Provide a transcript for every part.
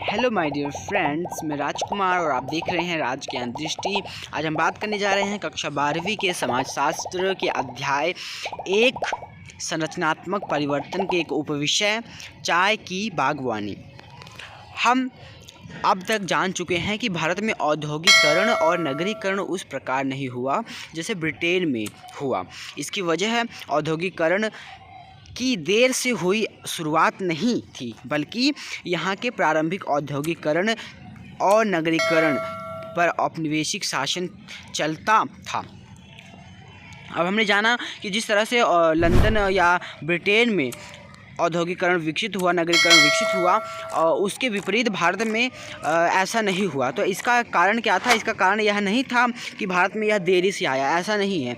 Hello my dear friends, मैं राजकुमार और आप देख रहे हैं राज ज्ञान दृष्टि। आज हम बात करने जा रहे हैं कक्षा 12वीं के समाजशास्त्र के अध्याय एक संरचनात्मक परिवर्तन के एक उपविषय चाय की बागवानी। हम अब तक जान चुके हैं कि भारत में औद्योगिकरण और नगरीकरण उस प्रकार नहीं हुआ जैसे ब्रिटेन में हुआ। इसकी वजह औद्योगिकरण की देर से हुई शुरुआत नहीं थी, बल्कि यहाँ के प्रारंभिक औद्योगिकरण और नगरीकरण पर औपनिवेशिक शासन चलता था। अब हमने जाना कि जिस तरह से लंदन या ब्रिटेन में औद्योगिकरण विकसित हुआ, नगरीकरण विकसित हुआ, उसके विपरीत भारत में ऐसा नहीं हुआ। तो इसका कारण क्या था? इसका कारण यह नहीं था कि भारत में यह देरी से आया, ऐसा नहीं है।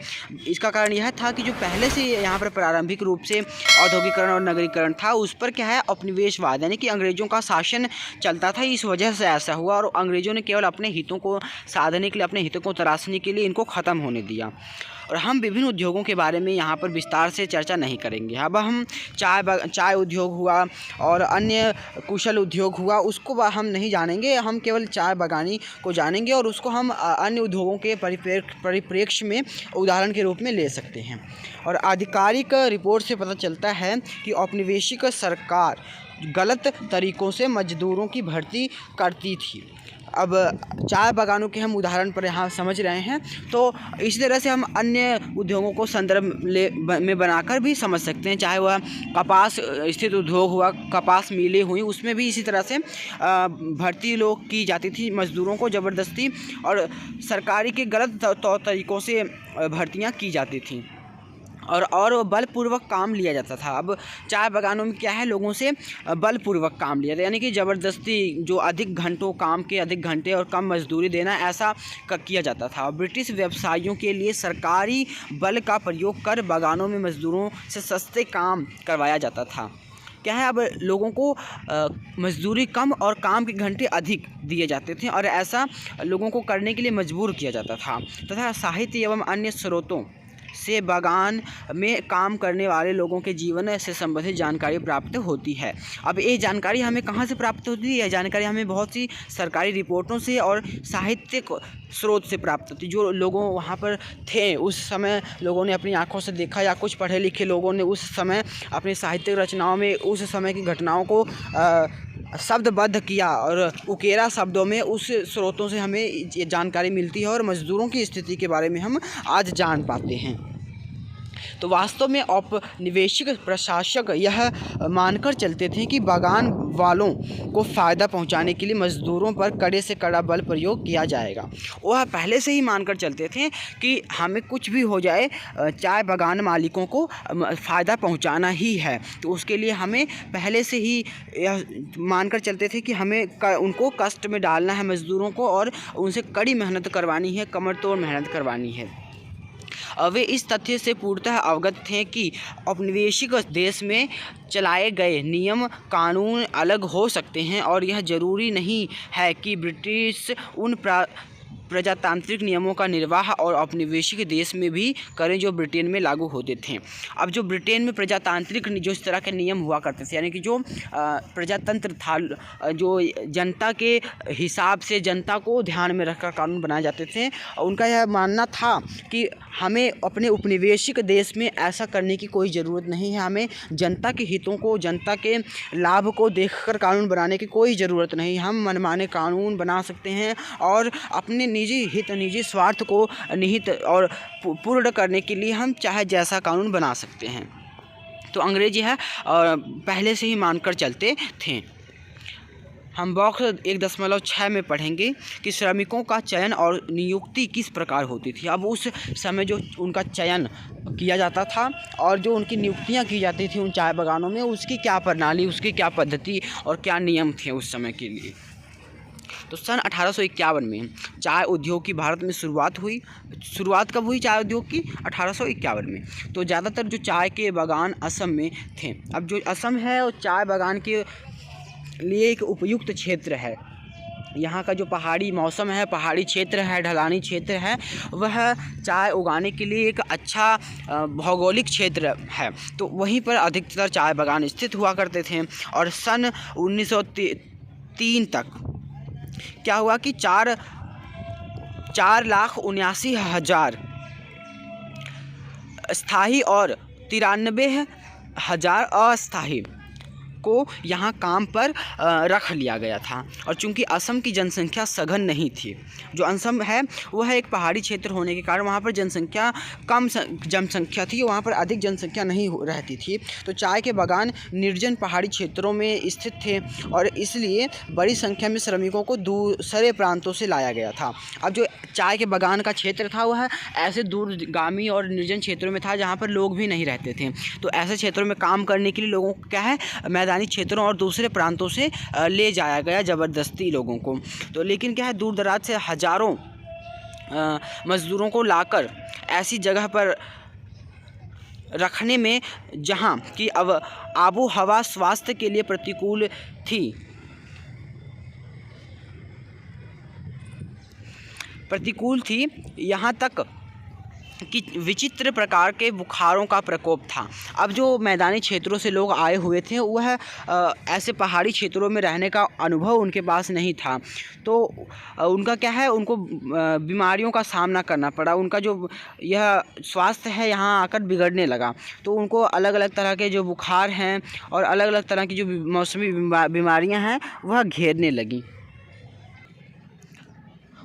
इसका कारण यह था कि जो पहले से यहाँ पर प्रारंभिक रूप से औद्योगिकरण और नगरीकरण था, उस पर क्या है, उपनिवेशवाद यानी कि अंग्रेज़ों का शासन चलता था। इस वजह से ऐसा हुआ और अंग्रेज़ों ने केवल अपने हितों को साधने के लिए, अपने हितों को तराशने के लिए इनको ख़त्म होने दिया। और हम विभिन्न उद्योगों के बारे में यहाँ पर विस्तार से चर्चा नहीं करेंगे। अब हम चाय उद्योग हुआ और अन्य कुशल उद्योग हुआ, उसको हम नहीं जानेंगे। हम केवल चाय बागानी को जानेंगे और उसको हम अन्य उद्योगों के परिप्रेक्ष्य में उदाहरण के रूप में ले सकते हैं। और आधिकारिक रिपोर्ट से पता चलता है कि औपनिवेशिक सरकार गलत तरीक़ों से मजदूरों की भर्ती करती थी। अब चाय बागानों के हम उदाहरण पर यहाँ समझ रहे हैं, तो इसी तरह से हम अन्य उद्योगों को संदर्भ में बनाकर भी समझ सकते हैं। चाहे वह कपास स्थित उद्योग हुआ, कपास मिलें हुई, उसमें भी इसी तरह से भर्ती लोग की जाती थी मज़दूरों को ज़बरदस्ती, और सरकारी के गलत तौर तरीक़ों से भर्तियाँ की जाती थीं और बलपूर्वक काम लिया जाता था। अब चाय बागानों में क्या है, लोगों से बलपूर्वक काम लिया जाता है, यानी कि ज़बरदस्ती जो अधिक घंटों काम के अधिक घंटे और कम मजदूरी देना, ऐसा किया जाता था। ब्रिटिश व्यवसायियों के लिए सरकारी बल का प्रयोग कर बागानों में मज़दूरों से सस्ते काम करवाया जाता था। क्या है, अब लोगों को मजदूरी कम और काम के घंटे अधिक दिए जाते थे और ऐसा लोगों को करने के लिए मजबूर किया जाता था। तथा साहित्य एवं अन्य स्रोतों से बागान में काम करने वाले लोगों के जीवन से संबंधित जानकारी प्राप्त होती है। अब ये जानकारी हमें कहाँ से प्राप्त होती है? यह जानकारी हमें बहुत सी सरकारी रिपोर्टों से और साहित्यिक स्रोत से प्राप्त होती है। जो लोगों वहाँ पर थे उस समय, लोगों ने अपनी आँखों से देखा, या कुछ पढ़े लिखे लोगों ने उस समय अपनी साहित्यिक रचनाओं में उस समय की घटनाओं को शब्दबद्ध किया और उकेरा शब्दों में, उस स्रोतों से हमें ये जानकारी मिलती है और मज़दूरों की स्थिति के बारे में हम आज जान पाते हैं। तो वास्तव में औपनिवेशिक प्रशासक यह मानकर चलते थे कि बागान वालों को फ़ायदा पहुंचाने के लिए मज़दूरों पर कड़े से कड़ा बल प्रयोग किया जाएगा। वह पहले से ही मानकर चलते थे कि हमें कुछ भी हो जाए, चाय बागान मालिकों को फ़ायदा पहुंचाना ही है। तो उसके लिए हमें पहले से ही यह मानकर चलते थे कि हमें उनको कष्ट में डालना है मज़दूरों को, और उनसे कड़ी मेहनत करवानी है, कमर तोड़ मेहनत करवानी है। वे इस तथ्य से पूर्णतः अवगत थे कि औपनिवेशिक देश में चलाए गए नियम कानून अलग हो सकते हैं और यह ज़रूरी नहीं है कि ब्रिटिश उन प्रजातांत्रिक नियमों का निर्वाह और औपनिवेशिक देश में भी करें जो ब्रिटेन में लागू होते थे। अब जो ब्रिटेन में प्रजातांत्रिक जो इस तरह के नियम हुआ करते थे, यानी कि जो प्रजातंत्र था, जो जनता के हिसाब से जनता को ध्यान में रखकर कानून बनाए जाते थे, उनका यह मानना था कि हमें अपने उपनिवेशिक देश में ऐसा करने की कोई ज़रूरत नहीं है। हमें जनता के हितों को, जनता के लाभ को देखकर कानून बनाने की कोई ज़रूरत नहीं। हम मनमाने कानून बना सकते हैं और अपने निजी हित, निजी स्वार्थ को निहित और पूर्ण करने के लिए हम चाहे जैसा कानून बना सकते हैं। तो अंग्रेज यह पहले से ही मानकर चलते थे। हम बॉक्स 1.6 में पढ़ेंगे कि श्रमिकों का चयन और नियुक्ति किस प्रकार होती थी। अब उस समय जो उनका चयन किया जाता था और जो उनकी नियुक्तियां की जाती थी उन चाय बागानों में, उसकी क्या प्रणाली, उसकी क्या पद्धति और क्या नियम थे उस समय के लिए। तो सन 1851 में चाय उद्योग की भारत में शुरुआत हुई। शुरुआत कब हुई चाय उद्योग की? 1851 में। तो ज़्यादातर जो चाय के बागान असम में थे। अब जो असम है वो चाय बागान के लिए एक उपयुक्त क्षेत्र है। यहाँ का जो पहाड़ी मौसम है, पहाड़ी क्षेत्र है, ढलानी क्षेत्र है, वह चाय उगाने के लिए एक अच्छा भौगोलिक क्षेत्र है। तो वहीं पर अधिकतर चाय बागान स्थित हुआ करते थे। और सन 2003 तक क्या हुआ कि 4,79,000 स्थायी और 93,000 अस्थायी को यहाँ काम पर रख लिया गया था। और चूंकि असम की जनसंख्या सघन नहीं थी, जो असम है वह एक पहाड़ी क्षेत्र होने के कारण वहाँ पर जनसंख्या कम जनसंख्या थी, वहाँ पर अधिक जनसंख्या नहीं रहती थी। तो चाय के बागान निर्जन पहाड़ी क्षेत्रों में स्थित थे और इसलिए बड़ी संख्या में श्रमिकों को दूसरे प्रांतों से लाया गया था। अब जो चाय के बागान का क्षेत्र था वह ऐसे दूरगामी और निर्जन क्षेत्रों में था जहाँ पर लोग भी नहीं रहते थे। तो ऐसे क्षेत्रों में काम करने के लिए लोगों को क्या है, मैदानी क्षेत्रों और दूसरे प्रांतों से ले जाया गया ज़बरदस्ती लोगों को। तो लेकिन क्या है, दूर दराज से हज़ारों मज़दूरों को लाकर ऐसी जगह पर रखने में जहां कि अब आबो हवा स्वास्थ्य के लिए प्रतिकूल थी, यहाँ तक कि विचित्र प्रकार के बुखारों का प्रकोप था। अब जो मैदानी क्षेत्रों से लोग आए हुए थे वह ऐसे पहाड़ी क्षेत्रों में रहने का अनुभव उनके पास नहीं था। तो उनका क्या है, उनको बीमारियों का सामना करना पड़ा। उनका जो यह स्वास्थ्य है यहाँ आकर बिगड़ने लगा। तो उनको अलग अलग तरह के जो बुखार हैं और अलग अलग तरह की जो मौसमी बीमारियाँ हैं वह घेरने लगीं।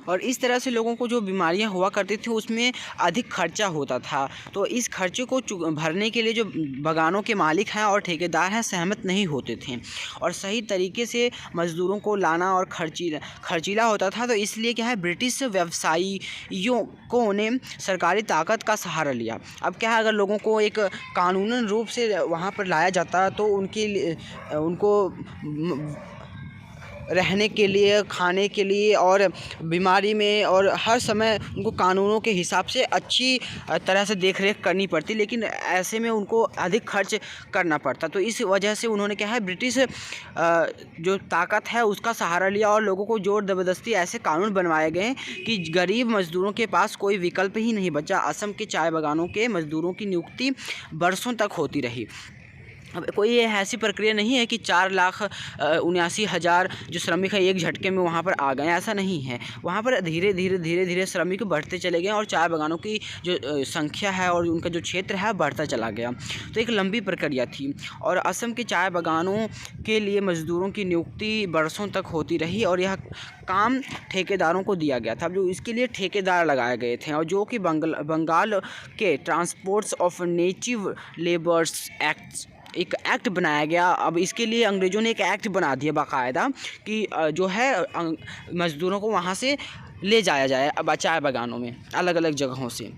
और इस तरह से लोगों को जो बीमारियां हुआ करती थी उसमें अधिक खर्चा होता था। तो इस खर्चे को भरने के लिए जो बागानों के मालिक हैं और ठेकेदार हैं सहमत नहीं होते थे और सही तरीके से मज़दूरों को लाना और खर्चीला होता था। तो इसलिए क्या है, ब्रिटिश व्यवसायियों ने सरकारी ताकत का सहारा लिया। अब क्या है, अगर लोगों को एक कानूनन रूप से वहाँ पर लाया जाता तो उनको रहने के लिए, खाने के लिए और बीमारी में और हर समय उनको कानूनों के हिसाब से अच्छी तरह से देख रेख करनी पड़ती, लेकिन ऐसे में उनको अधिक खर्च करना पड़ता। तो इस वजह से उन्होंने क्या है, ब्रिटिश जो ताकत है उसका सहारा लिया और लोगों को ज़ोर ज़बरदस्ती ऐसे कानून बनवाए गए कि गरीब मज़दूरों के पास कोई विकल्प ही नहीं बचा। असम के चाय बागानों के मज़दूरों की नियुक्ति बरसों तक होती रही। अब कोई ये ऐसी प्रक्रिया नहीं है कि 4,79,000 जो श्रमिक है एक झटके में वहाँ पर आ गए, ऐसा नहीं है। वहाँ पर धीरे धीरे श्रमिक बढ़ते चले गए और चाय बागानों की जो संख्या है और उनका जो क्षेत्र है बढ़ता चला गया। तो एक लंबी प्रक्रिया थी और असम के चाय बागानों के लिए मज़दूरों की नियुक्ति बरसों तक होती रही और यह काम ठेकेदारों को दिया गया था। जो इसके लिए ठेकेदार लगाए गए थे और जो कि बंगाल के transports of native labours act एक एक्ट बनाया गया। अब इसके लिए अंग्रेज़ों ने एक एक्ट बना दिया बाकायदा कि जो है मज़दूरों को वहाँ से ले जाया जाए अब चाय बागानों में अलग अलग जगहों से।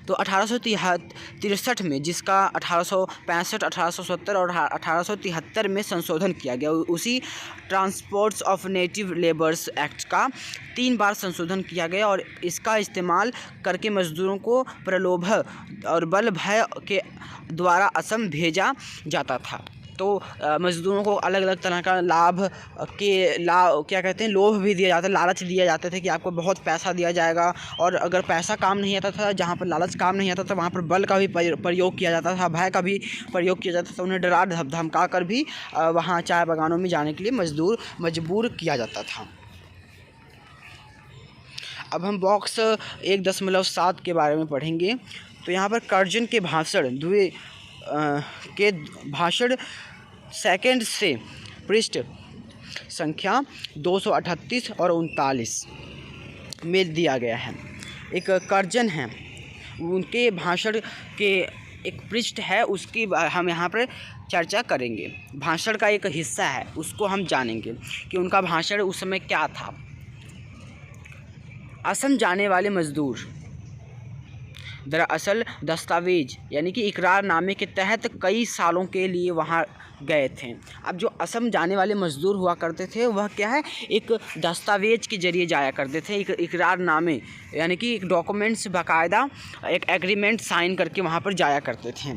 तो 1863 में, जिसका 1865, 1870 और 1873 में संशोधन किया गया, उसी transports of native labours act का 3 बार संशोधन किया गया और इसका इस्तेमाल करके मज़दूरों को प्रलोभन और बल भय के द्वारा असम भेजा जाता था। तो मज़दूरों को अलग अलग तरह का लोभ भी दिया जाता, लालच दिया जाता था कि आपको बहुत पैसा दिया जाएगा। और अगर पैसा काम नहीं आता था, जहाँ पर लालच काम नहीं आता था वहाँ पर बल का भी प्रयोग किया जाता था, भय का भी प्रयोग किया जाता था। उन्हें डरा धमका कर भी वहाँ चाय बागानों में जाने के लिए मजबूर किया जाता था। अब हम बॉक्स 1.7 के बारे में पढ़ेंगे। तो यहाँ पर कर्जन के भाषण सेकंड से पृष्ठ संख्या 238 और 39 में दिया गया है। एक कर्जन है, उनके भाषण के एक पृष्ठ है, उसकी हम यहाँ पर चर्चा करेंगे। भाषण का एक हिस्सा है, उसको हम जानेंगे कि उनका भाषण उस समय क्या था। असम जाने वाले मज़दूर दरअसल दस्तावेज यानी कि इकरारनामे के तहत कई सालों के लिए वहाँ गए थे। अब जो असम जाने वाले मज़दूर हुआ करते थे वह क्या है, एक दस्तावेज के ज़रिए जाया करते थे, एक इकरारनामे यानी कि एक डॉक्यूमेंट्स बाकायदा एक एग्रीमेंट साइन करके वहाँ पर जाया करते थे।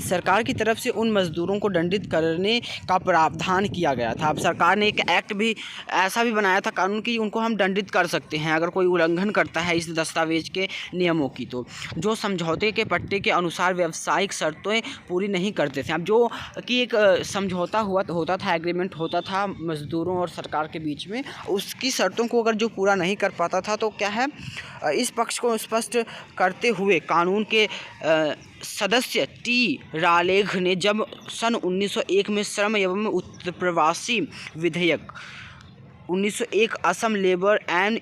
सरकार की तरफ से उन मज़दूरों को दंडित करने का प्रावधान किया गया था। अब सरकार ने एक एक्ट भी ऐसा भी बनाया था कानून कि उनको हम दंडित कर सकते हैं अगर कोई उल्लंघन करता है इस दस्तावेज के नियमों की। तो जो समझौते के पट्टे के अनुसार व्यावसायिक शर्तें पूरी नहीं करते थे, अब जो कि एक समझौता होता था, एग्रीमेंट होता था मज़दूरों और सरकार के बीच में, उसकी शर्तों को अगर जो पूरा नहीं कर पाता था तो क्या है, इस पक्ष को स्पष्ट करते हुए कानून के सदस्य टी रालेघ ने जब सन 1901 में श्रम एवं उत्प्रवासी विधेयक 1901 असम लेबर एंड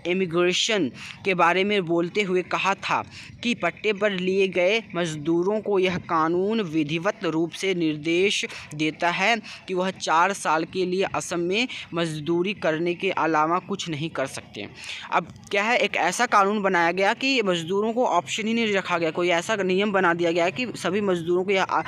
इमिग्रेशन के बारे में बोलते हुए कहा था कि पट्टे पर लिए गए मज़दूरों को यह कानून विधिवत रूप से निर्देश देता है कि वह 4 साल के लिए असम में मजदूरी करने के अलावा कुछ नहीं कर सकते। अब क्या है, एक ऐसा कानून बनाया गया कि मज़दूरों को ऑप्शन ही नहीं रखा गया, कोई ऐसा नियम बना दिया गया कि सभी मज़दूरों को यह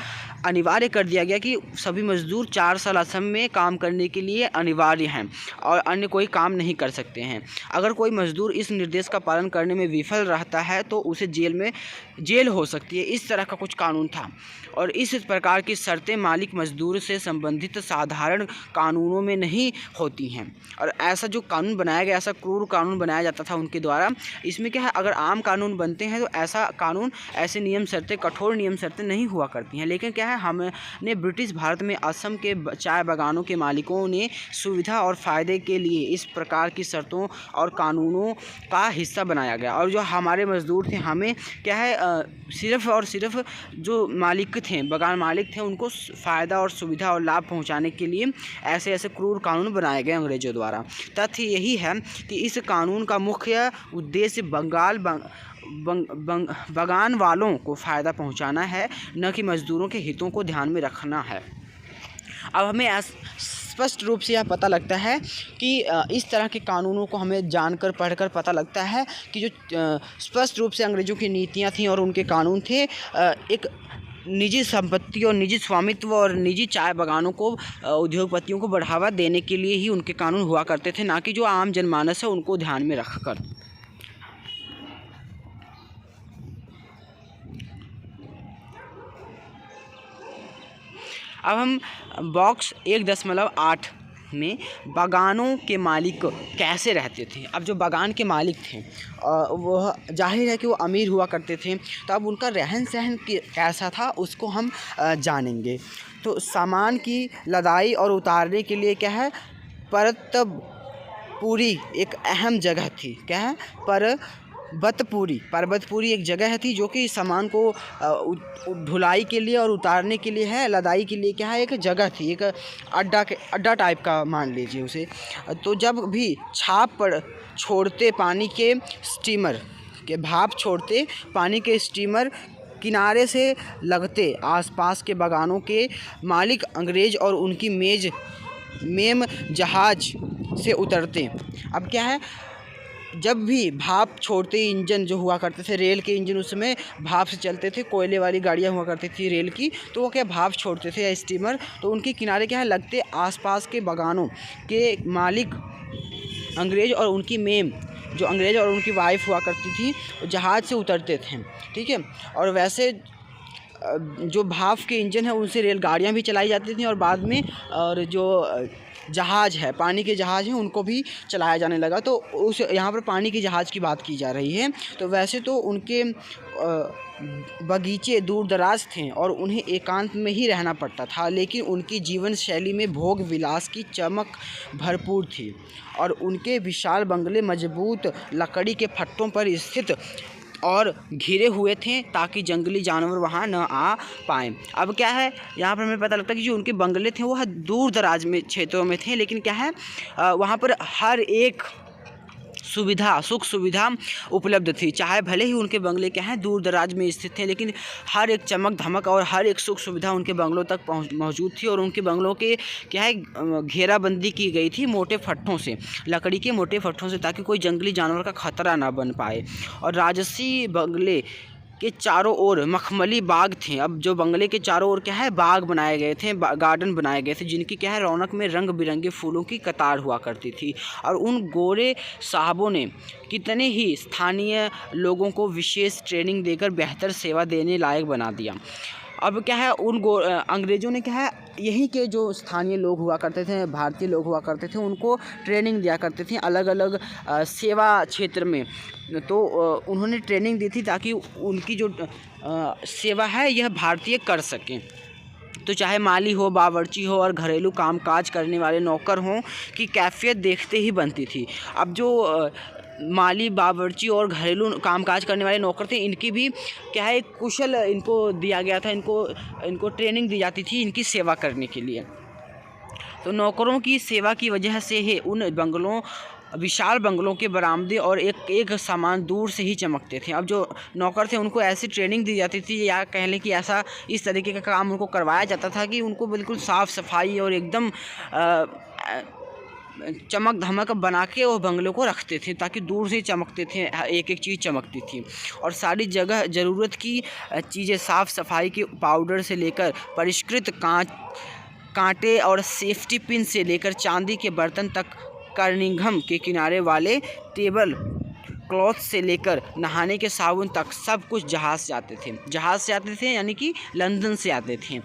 अनिवार्य कर दिया गया कि सभी मज़दूर 4 साल असम में काम करने के लिए अनिवार्य हैं और अन्य कोई काम नहीं कर सकते हैं। अगर कोई मज़दूर इस निर्देश का पालन करने में विफल रहता है तो उसे जेल हो सकती है। इस तरह का कुछ कानून था और इस प्रकार की शर्तें मालिक मज़दूर से संबंधित साधारण कानूनों में नहीं होती हैं। और ऐसा जो कानून बनाया गया, ऐसा क्रूर कानून बनाया जाता था उनके द्वारा। इसमें क्या है, अगर आम कानून बनते हैं तो ऐसा कानून, ऐसे नियम शर्तें, कठोर नियम शर्तें नहीं हुआ करती हैं। लेकिन क्या है, हमने ब्रिटिश भारत में असम के चाय बागानों के मालिकों ने सुविधा और फ़ायदे के लिए इस प्रकार की शर्तों और कानूनों का हिस्सा बनाया गया। और जो हमारे मज़दूर थे, हमें क्या है, सिर्फ़ और सिर्फ जो मालिक थे, बागान मालिक थे, उनको फ़ायदा और सुविधा और लाभ पहुंचाने के लिए ऐसे ऐसे क्रूर कानून बनाए गए अंग्रेज़ों द्वारा। तथ्य यही है कि इस कानून का मुख्य उद्देश्य बागान वालों को फ़ायदा पहुंचाना है, न कि मज़दूरों के हितों को ध्यान में रखना है। अब हमें स्पष्ट रूप से यह पता लगता है कि इस तरह के कानूनों को हमें जानकर पढ़कर पता लगता है कि जो स्पष्ट रूप से अंग्रेज़ों की नीतियाँ थीं और उनके कानून थे, एक निजी संपत्ति और निजी स्वामित्व और निजी चाय बागानों को, उद्योगपतियों को बढ़ावा देने के लिए ही उनके कानून हुआ करते थे, ना कि जो आम जनमानस है उनको ध्यान में रखकर। अब हम बॉक्स 1.8 में बागानों के मालिक कैसे रहते थे। अब जो बागान के मालिक थे वह जाहिर है कि वो अमीर हुआ करते थे, तो अब उनका रहन सहन कैसा था उसको हम जानेंगे। तो सामान की लदाई और उतारने के लिए क्या है, पर्वतपुरी एक अहम जगह थी। क्या है, पर्वतपुरी एक जगह थी जो कि सामान को ढुलाई के लिए और उतारने के लिए है, लदाई के लिए क्या है, एक जगह थी, एक अड्डा टाइप का मान लीजिए उसे। तो जब भी छोड़ते पानी के स्टीमर के भाप छोड़ते पानी के स्टीमर किनारे से लगते आसपास के बागानों के मालिक अंग्रेज़ और उनकी मेम जहाज़ से उतरते। अब क्या है, जब भी भाप छोड़ते इंजन जो हुआ करते थे, रेल के इंजन उस समय भाप से चलते थे, कोयले वाली गाड़ियाँ हुआ करती थी रेल की, तो वो क्या भाप छोड़ते थे या स्टीमर, तो उनके किनारे क्या है लगते आसपास के बागानों के मालिक अंग्रेज़ और उनकी मेम, जो अंग्रेज़ और उनकी वाइफ हुआ करती थी, जहाज़ से उतरते थे। ठीक है, और वैसे जो भाप के इंजन है उनसे रेलगाड़ियाँ भी चलाई जाती थी और बाद में और जो जहाज़ है, पानी के जहाज़ हैं, उनको भी चलाया जाने लगा। तो उस यहाँ पर पानी के जहाज़ की बात की जा रही है। तो वैसे तो उनके बगीचे दूर दराज थे और उन्हें एकांत में ही रहना पड़ता था, लेकिन उनकी जीवन शैली में भोग विलास की चमक भरपूर थी और उनके विशाल बंगले मजबूत लकड़ी के फट्टों पर स्थित और घिरे हुए थे ताकि जंगली जानवर वहाँ न आ पाएँ। अब क्या है, यहाँ पर हमें पता लगता है कि जो उनके बंगले थे वह दूर दराज में क्षेत्रों में थे, लेकिन क्या है, वहाँ पर हर एक सुख सुविधा उपलब्ध थी। चाहे भले ही उनके बंगले क्या हैं दूर दराज में स्थित थे, लेकिन हर एक चमक धमक और हर एक सुख सुविधा उनके बंगलों तक मौजूद थी। और उनके बंगलों के क्या है, घेराबंदी की गई थी मोटे फट्टों से, लकड़ी के मोटे फट्टों से, ताकि कोई जंगली जानवर का खतरा ना बन पाए। और राजसी बंगले के चारों ओर मखमली बाग थे। अब जो बंगले के चारों ओर क्या है, बाग बनाए गए थे, गार्डन बनाए गए थे, जिनकी क्या है रौनक में रंग बिरंगे फूलों की कतार हुआ करती थी। और उन गोरे साहबों ने कितने ही स्थानीय लोगों को विशेष ट्रेनिंग देकर बेहतर सेवा देने लायक बना दिया। अब क्या है अंग्रेज़ों ने क्या है यहीं के जो स्थानीय लोग हुआ करते थे, भारतीय लोग हुआ करते थे, उनको ट्रेनिंग दिया करते थे अलग अलग सेवा क्षेत्र में। तो उन्होंने ट्रेनिंग दी थी ताकि उनकी जो सेवा है यह भारतीय कर सकें। तो चाहे माली हो, बावर्ची हो और घरेलू कामकाज करने वाले नौकर हों की कैफियत देखते ही बनती थी। अब जो माली, बावर्ची और घरेलू कामकाज करने वाले नौकर थे, इनकी भी क्या है कुशल इनको दिया गया था, इनको ट्रेनिंग दी जाती थी इनकी सेवा करने के लिए। तो नौकरों की सेवा की वजह से ही उन विशाल बंगलों के बरामदे और एक सामान दूर से ही चमकते थे। अब जो नौकर थे उनको ऐसी ट्रेनिंग दी जाती थी, या कह लें कि ऐसा इस तरीके का काम उनको करवाया जाता था कि उनको बिल्कुल साफ़ सफाई और एकदम चमक धमक बना के वो बंगलों को रखते थे ताकि दूर से चमकते थे, एक एक चीज़ चमकती थी। और सारी जगह ज़रूरत की चीज़ें साफ़ सफाई के पाउडर से लेकर परिष्कृत कांटे और सेफ्टी पिन से लेकर चांदी के बर्तन तक, कर्निंघम के किनारे वाले टेबल क्लॉथ से लेकर नहाने के साबुन तक सब कुछ जहाज़ से आते थे यानी कि लंदन से आते थे।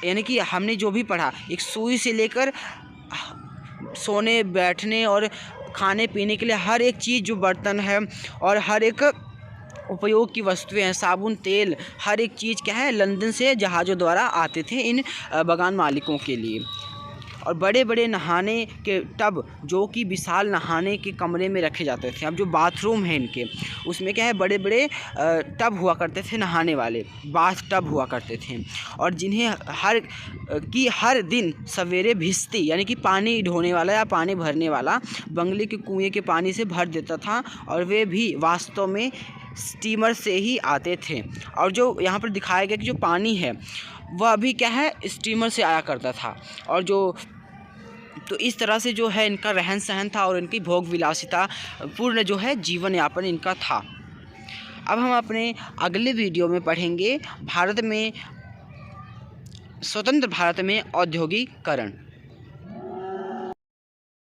यानी कि हमने जो भी पढ़ा, एक सुई से लेकर सोने बैठने और खाने पीने के लिए हर एक चीज़ जो बर्तन है और हर एक उपयोग की वस्तुएं हैं, साबुन, तेल, हर एक चीज़ क्या है लंदन से जहाज़ों द्वारा आते थे इन बगान मालिकों के लिए। और बड़े बड़े नहाने के टब जो कि विशाल नहाने के कमरे में रखे जाते थे। अब जो बाथरूम है इनके, उसमें क्या है बड़े बड़े टब हुआ करते थे, नहाने वाले बाथ टब हुआ करते थे, और जिन्हें हर दिन सवेरे भिजती यानी कि पानी ढोने वाला या पानी भरने वाला बंगले के कुएं के पानी से भर देता था, और वे भी वास्तव में स्टीमर से ही आते थे। और जो यहाँ पर दिखाया गया कि जो पानी है वह भी क्या है स्टीमर से आया करता था। और तो इस तरह से जो है इनका रहन सहन था और इनकी भोग विलासिता पूर्ण जो है जीवन यापन इनका था। अब हम अपने अगले वीडियो में पढ़ेंगे स्वतंत्र भारत में औद्योगिकरण।